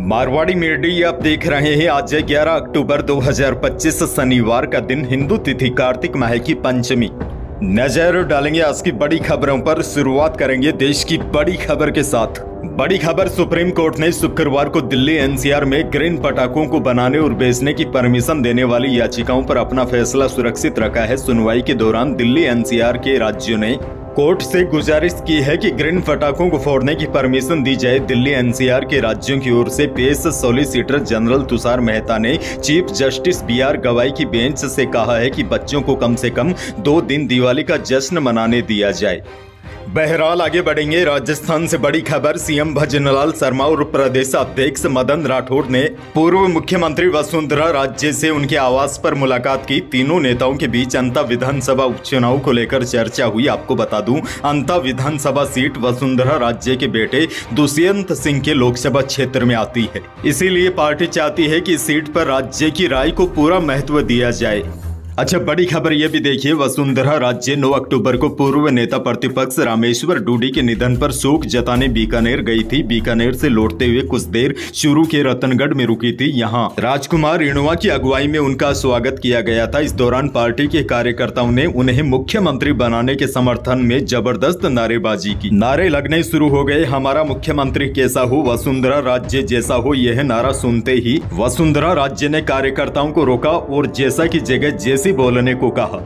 Marwari media आप देख रहे हैं। आज है 11 अक्टूबर 2025 शनिवार का दिन, हिंदू तिथि कार्तिक माह की पंचमी। नजर डालेंगे आज की बड़ी खबरों पर। शुरुआत करेंगे देश की बड़ी खबर के साथ। बड़ी खबर, सुप्रीम कोर्ट ने शुक्रवार को दिल्ली एनसीआर में ग्रीन पटाखों को बनाने और बेचने की परमिशन देने वाली याचिकाओं पर अपना फैसला सुरक्षित रखा है। सुनवाई के दौरान दिल्ली एनसीआर के राज्यों ने कोर्ट से गुजारिश की है कि ग्रीन पटाखों को फोड़ने की परमिशन दी जाए। दिल्ली एनसीआर के राज्यों की ओर से पेश सॉलिसिटर जनरल तुषार मेहता ने चीफ जस्टिस बीआर गवाई की बेंच से कहा है कि बच्चों को कम से कम 2 दिन दिवाली का जश्न मनाने दिया जाए। बहरहाल आगे बढ़ेंगे। राजस्थान से बड़ी खबर, सीएम भजनलाल शर्मा और प्रदेश अध्यक्ष मदन राठौड़ ने पूर्व मुख्यमंत्री वसुंधरा राजे से उनके आवास पर मुलाकात की। तीनों नेताओं के बीच अंता विधानसभा उपचुनाव को लेकर चर्चा हुई। आपको बता दूं, अंता विधानसभा सीट वसुंधरा राजे के बेटे दुष्यंत सिंह के लोकसभा क्षेत्र में आती है। इसीलिए पार्टी चाहती है कि इस सीट पर राज्य की राय को पूरा महत्व दिया जाए। अच्छा, बड़ी खबर यह भी देखिए, वसुंधरा राजे 9 अक्टूबर को पूर्व नेता प्रतिपक्ष रामेश्वर डूडी के निधन पर शोक जताने बीकानेर गई थी। बीकानेर से लौटते हुए कुछ देर चूरू के रतनगढ़ में रुकी थी। यहां राजकुमार रेणुआ की अगुवाई में उनका स्वागत किया गया था। इस दौरान पार्टी के कार्यकर्ताओं ने उन्हें मुख्यमंत्री बनाने के समर्थन में जबरदस्त नारेबाजी की। नारे लगने शुरू हो गए। हमारा मुख्यमंत्री कैसा हो, वसुंधरा राजे जैसा हो। यह नारा सुनते ही वसुंधरा राजे ने कार्यकर्ताओं को रोका और जैसा की जगह जैसी बोलने को कहा।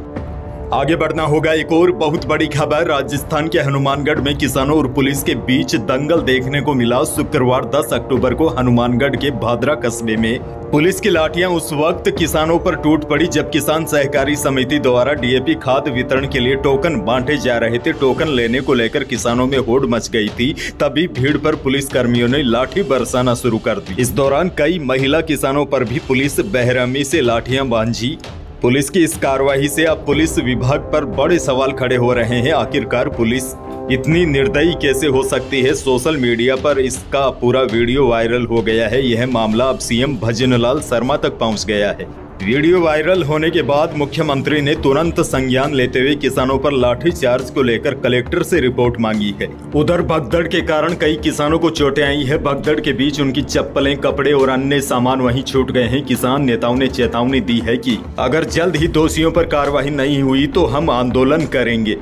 आगे बढ़ना होगा। एक और बहुत बड़ी खबर, राजस्थान के हनुमानगढ़ में किसानों और पुलिस के बीच दंगल देखने को मिला। शुक्रवार 10 अक्टूबर को हनुमानगढ़ के भादरा कस्बे में पुलिस की लाठियां उस वक्त किसानों पर टूट पड़ी जब किसान सहकारी समिति द्वारा डीएपी खाद वितरण के लिए टोकन बांटे जा रहे थे। टोकन लेने को लेकर किसानों में होड़ मच गई थी। तभी भीड़ पर पुलिस कर्मियों ने लाठी बरसाना शुरू कर दी। इस दौरान कई महिला किसानों पर भी पुलिस बेरहमी से लाठियां बांधी। पुलिस की इस कार्रवाई से अब पुलिस विभाग पर बड़े सवाल खड़े हो रहे हैं। आखिरकार पुलिस इतनी निर्दयी कैसे हो सकती है। सोशल मीडिया पर इसका पूरा वीडियो वायरल हो गया है। यह मामला अब सीएम भजनलाल शर्मा तक पहुंच गया है। वीडियो वायरल होने के बाद मुख्यमंत्री ने तुरंत संज्ञान लेते हुए किसानों पर लाठीचार्ज को लेकर कलेक्टर से रिपोर्ट मांगी है। उधर भगदड़ के कारण कई किसानों को चोटें आई है। भगदड़ के बीच उनकी चप्पलें, कपड़े और अन्य सामान वहीं छूट गए हैं। किसान नेताओं ने चेतावनी दी है कि अगर जल्द ही दोषियों पर कार्रवाई नहीं हुई तो हम आंदोलन करेंगे।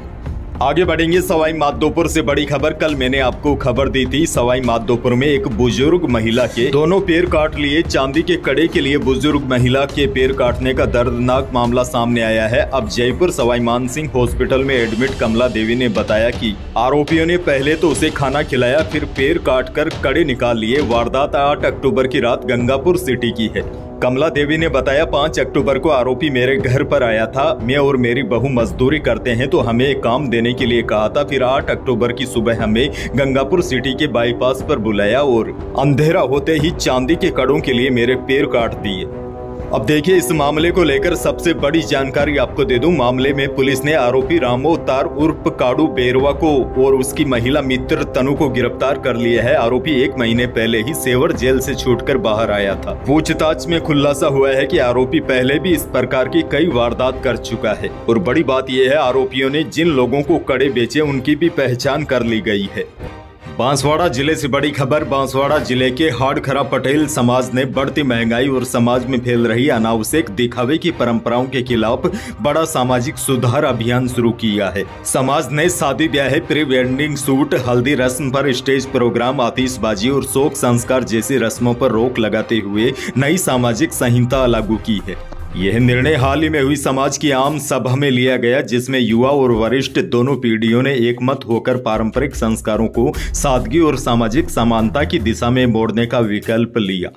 आगे बढ़ेंगे। सवाई माधोपुर से बड़ी खबर, कल मैंने आपको खबर दी थी। सवाई माधोपुर में एक बुजुर्ग महिला के दोनों पैर काट लिए। चांदी के कड़े के लिए बुजुर्ग महिला के पैर काटने का दर्दनाक मामला सामने आया है। अब जयपुर सवाई मानसिंह हॉस्पिटल में एडमिट कमला देवी ने बताया कि आरोपियों ने पहले तो उसे खाना खिलाया, फिर पैर काटकर कड़े निकाल लिए। वारदात 8 अक्टूबर की रात गंगापुर सिटी की है। कमला देवी ने बताया, 5 अक्टूबर को आरोपी मेरे घर पर आया था। मैं और मेरी बहू मजदूरी करते हैं तो हमें एक काम देने के लिए कहा था। फिर 8 अक्टूबर की सुबह हमें गंगापुर सिटी के बाईपास पर बुलाया और अंधेरा होते ही चांदी के कड़ों के लिए मेरे पैर काट दिए। अब देखिए, इस मामले को लेकर सबसे बड़ी जानकारी आपको दे दूं। मामले में पुलिस ने आरोपी रामोतार उर्फ काडू बेरवा को और उसकी महिला मित्र तनु को गिरफ्तार कर लिया है। आरोपी 1 महीने पहले ही सेवर जेल से छूटकर बाहर आया था। पूछताछ में खुलासा हुआ है कि आरोपी पहले भी इस प्रकार की कई वारदात कर चुका है। और बड़ी बात यह है, आरोपियों ने जिन लोगों को कड़े बेचे उनकी भी पहचान कर ली गई है। बांसवाड़ा जिले से बड़ी खबर, बांसवाड़ा जिले के हाड़खरा पटेल समाज ने बढ़ती महंगाई और समाज में फैल रही अनावश्यक दिखावे की परंपराओं के खिलाफ बड़ा सामाजिक सुधार अभियान शुरू किया है। समाज ने शादी ब्याह, प्री वेडिंग शूट, हल्दी रस्म पर स्टेज प्रोग्राम, आतिशबाजी और शोक संस्कार जैसी रस्मों पर रोक लगाते हुए नई सामाजिक संहिता लागू की है। यह निर्णय हाल ही में हुई समाज की आम सभा में लिया गया, जिसमें युवा और वरिष्ठ दोनों पीढ़ियों ने एकमत होकर पारंपरिक संस्कारों को सादगी और सामाजिक समानता की दिशा में मोड़ने का विकल्प लिया।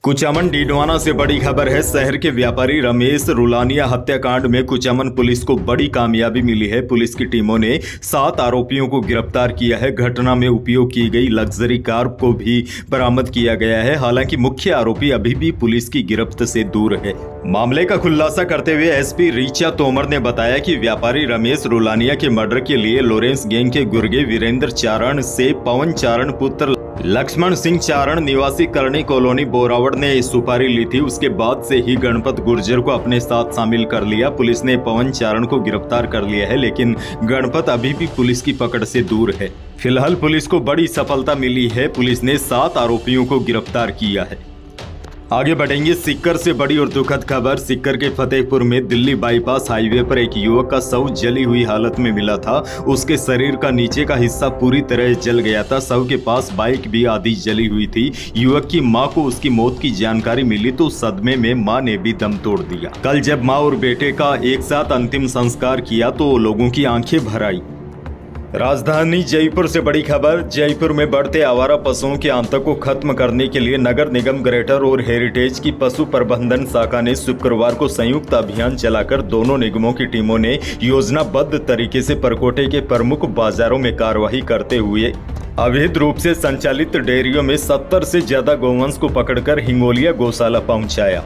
कुचामन डीडवाना से बड़ी खबर है। शहर के व्यापारी रमेश रुलानिया हत्याकांड में कुचामन पुलिस को बड़ी कामयाबी मिली है। पुलिस की टीमों ने 7 आरोपियों को गिरफ्तार किया है। घटना में उपयोग की गई लग्जरी कार को भी बरामद किया गया है। हालांकि मुख्य आरोपी अभी भी पुलिस की गिरफ्त से दूर है। मामले का खुलासा करते हुए एसपी ऋचा तोमर ने बताया कि व्यापारी रमेश रुलानिया के मर्डर के लिए लॉरेंस गैंग के गुर्गे वीरेंद्र चारण से पवन चारण पुत्र लक्ष्मण सिंह चारण निवासी करनी कॉलोनी बोरावड़ ने सुपारी ली थी। उसके बाद से ही गणपत गुर्जर को अपने साथ शामिल कर लिया। पुलिस ने पवन चारण को गिरफ्तार कर लिया है, लेकिन गणपत अभी भी पुलिस की पकड़ से दूर है। फिलहाल पुलिस को बड़ी सफलता मिली है। पुलिस ने 7 आरोपियों को गिरफ्तार किया है। आगे बढ़ेंगे। सीकर से बड़ी और दुखद खबर। सीकर के फतेहपुर में दिल्ली बाईपास हाईवे पर एक युवक का शव जली हुई हालत में मिला था। उसके शरीर का नीचे का हिस्सा पूरी तरह जल गया था। शव के पास बाइक भी आधी जली हुई थी। युवक की मां को उसकी मौत की जानकारी मिली तो सदमे में मां ने भी दम तोड़ दिया। कल जब मां और बेटे का एक साथ अंतिम संस्कार किया तो लोगों की आंखें भर आई। राजधानी जयपुर से बड़ी खबर। जयपुर में बढ़ते आवारा पशुओं के आतंक को खत्म करने के लिए नगर निगम ग्रेटर और हेरिटेज की पशु प्रबंधन शाखा ने शुक्रवार को संयुक्त अभियान चलाकर दोनों निगमों की टीमों ने योजनाबद्ध तरीके से परकोटे के प्रमुख बाजारों में कार्रवाई करते हुए अवैध रूप से संचालित डेयरियों में 70 से ज्यादा गौवंश को पकड़कर हिंगोलिया गौशाला पहुंचाया।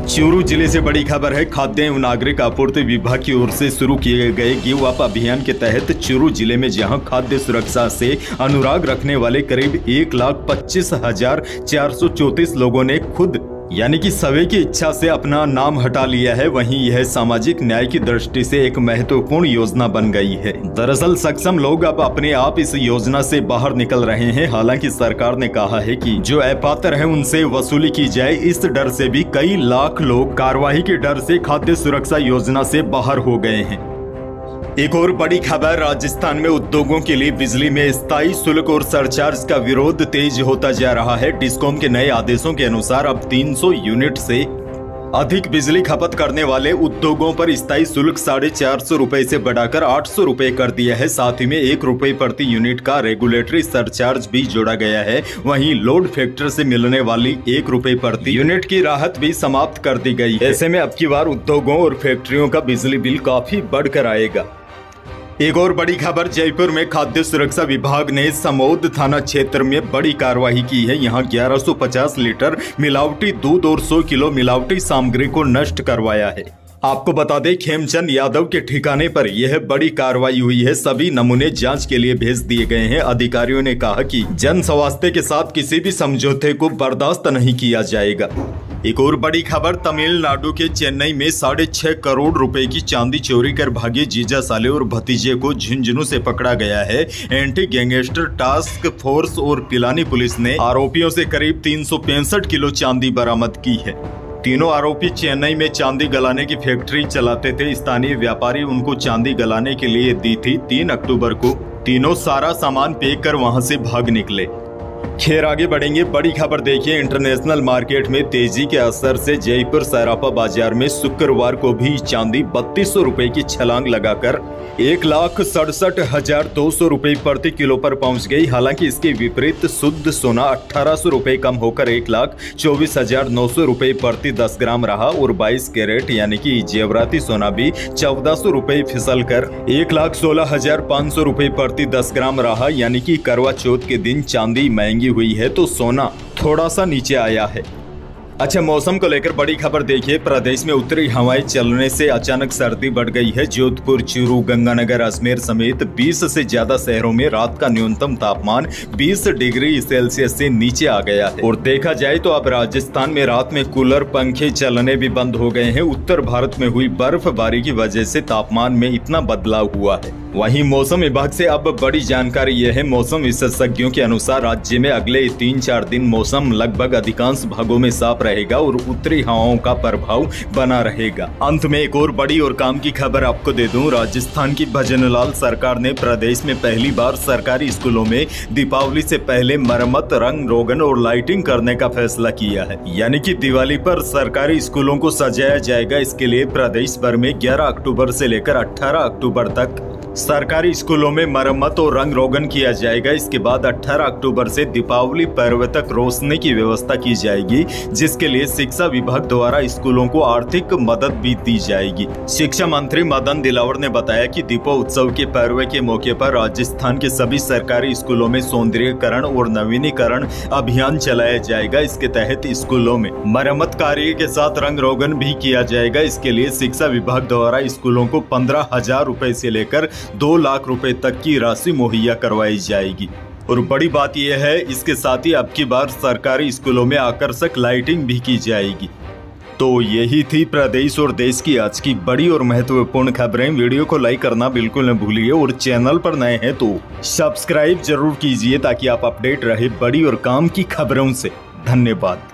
चूरू जिले से बड़ी खबर है। खाद्य एवं नागरिक आपूर्ति विभाग की ओर से शुरू किए गए गिव अप अभियान के तहत चूरू जिले में जहां खाद्य सुरक्षा से अनुराग रखने वाले करीब 1,25,434 लोगों ने खुद यानी कि सभी की इच्छा से अपना नाम हटा लिया है, वहीं यह सामाजिक न्याय की दृष्टि से एक महत्वपूर्ण योजना बन गई है। दरअसल सक्षम लोग अब अपने आप इस योजना से बाहर निकल रहे हैं। हालांकि सरकार ने कहा है कि जो अपात्र हैं उनसे वसूली की जाए। इस डर से भी कई लाख लोग कार्रवाई के डर से खाद्य सुरक्षा योजना से बाहर हो गए हैं। एक और बड़ी खबर। राजस्थान में उद्योगों के लिए बिजली में स्थायी शुल्क और सरचार्ज का विरोध तेज होता जा रहा है। डिस्कॉम के नए आदेशों के अनुसार अब 300 यूनिट से अधिक बिजली खपत करने वाले उद्योगों पर स्थायी शुल्क 450 रुपए से बढ़ाकर 800 रुपए कर दिया है। साथ ही में 1 रुपए प्रति यूनिट का रेगुलेटरी सरचार्ज भी जोड़ा गया है। वहीं लोड फैक्टर से मिलने वाली 1 रुपए प्रति यूनिट की राहत भी समाप्त कर दी गई है। ऐसे में अब की बार उद्योगों और फैक्ट्रियों का बिजली बिल काफी बढ़कर आएगा। एक और बड़ी खबर। जयपुर में खाद्य सुरक्षा विभाग ने समोद थाना क्षेत्र में बड़ी कार्रवाई की है। यहां 1150 लीटर मिलावटी दूध और 100 किलो मिलावटी सामग्री को नष्ट करवाया है। आपको बता दें, खेमचंद यादव के ठिकाने पर यह बड़ी कार्रवाई हुई है। सभी नमूने जांच के लिए भेज दिए गए हैं। अधिकारियों ने कहा कि जन स्वास्थ्य के साथ किसी भी समझौते को बर्दाश्त नहीं किया जाएगा। एक और बड़ी खबर। तमिलनाडु के चेन्नई में 6.5 करोड़ रुपए की चांदी चोरी कर भागे जीजा साले और भतीजे को झुंझुनू से पकड़ा गया है। एंटी गैंगस्टर टास्क फोर्स और पिलानी पुलिस ने आरोपियों से करीब 365 किलो चांदी बरामद की है। तीनों आरोपी चेन्नई में चांदी गलाने की फैक्ट्री चलाते थे। स्थानीय व्यापारी उनको चांदी गलाने के लिए दी थी। 3 अक्टूबर को तीनों सारा सामान पैक कर वहां से भाग निकले। खैर आगे बढ़ेंगे। बड़ी खबर देखिए। इंटरनेशनल मार्केट में तेजी के असर से जयपुर सराफा बाजार में शुक्रवार को भी चांदी 3200 रुपए की छलांग लगाकर 1,67,200 रुपए प्रति किलो पर पहुंच गई। हालांकि इसके विपरीत शुद्ध सोना 1800 रुपए कम होकर 1,24,900 रुपए प्रति 10 ग्राम रहा और 22 कैरेट यानी कि जेवराती सोना भी 1400 रुपए फिसल कर 1,16,500 रुपए प्रति 10 ग्राम रहा। यानी कि करवा चौथ के दिन चांदी महंगी हुई है तो सोना थोड़ा सा नीचे आया है। अच्छा, मौसम को लेकर बड़ी खबर देखिए। प्रदेश में उत्तरी हवाएं चलने से अचानक सर्दी बढ़ गई है। जोधपुर, चूरू, गंगानगर, अजमेर समेत 20 से ज्यादा शहरों में रात का न्यूनतम तापमान 20 डिग्री सेल्सियस से नीचे आ गया है। और देखा जाए तो अब राजस्थान में रात में कूलर, पंखे चलने भी बंद हो गए हैं। उत्तर भारत में हुई बर्फबारी की वजह से तापमान में इतना बदलाव हुआ है। वहीं मौसम विभाग से अब बड़ी जानकारी यह है। मौसम विशेषज्ञों के अनुसार राज्य में अगले 3-4 दिन मौसम लगभग अधिकांश भागों में साफ रहेगा और उत्तरी हवाओं का प्रभाव बना रहेगा। अंत में एक और बड़ी और काम की खबर आपको दे दूं। राजस्थान की भजनलाल सरकार ने प्रदेश में पहली बार सरकारी स्कूलों में दीपावली से पहले मरम्मत, रंग रोगन और लाइटिंग करने का फैसला किया है। यानी कि दिवाली पर सरकारी स्कूलों को सजाया जाएगा। इसके लिए प्रदेश भर में 11 अक्टूबर से लेकर 18 अक्टूबर तक सरकारी स्कूलों में मरम्मत और रंग रोगन किया जाएगा। इसके बाद 18 अक्टूबर से दीपावली पर्व तक रोशनी की व्यवस्था की जाएगी, जिसके लिए शिक्षा विभाग द्वारा स्कूलों को आर्थिक मदद भी दी जाएगी। शिक्षा मंत्री मदन दिलावर ने बताया कि दीपोत्सव के पर्व के मौके पर राजस्थान के सभी सरकारी स्कूलों में सौंदर्यीकरण और नवीनीकरण अभियान चलाया जाएगा। इसके तहत स्कूलों में मरम्मत कार्य के साथ रंग रोगन भी किया जाएगा। इसके लिए शिक्षा विभाग द्वारा स्कूलों को 15,000 रुपए से लेकर 2 लाख रुपए तक की राशि मुहैया करवाई जाएगी। और बड़ी बात यह है, इसके साथ ही अब की बार सरकारी स्कूलों में आकर्षक लाइटिंग भी की जाएगी। तो यही थी प्रदेश और देश की आज की बड़ी और महत्वपूर्ण खबरें। वीडियो को लाइक करना बिल्कुल न भूलिए और चैनल पर नए हैं तो सब्सक्राइब जरूर कीजिए ताकि आप अपडेट रहे बड़ी और काम की खबरों से। धन्यवाद।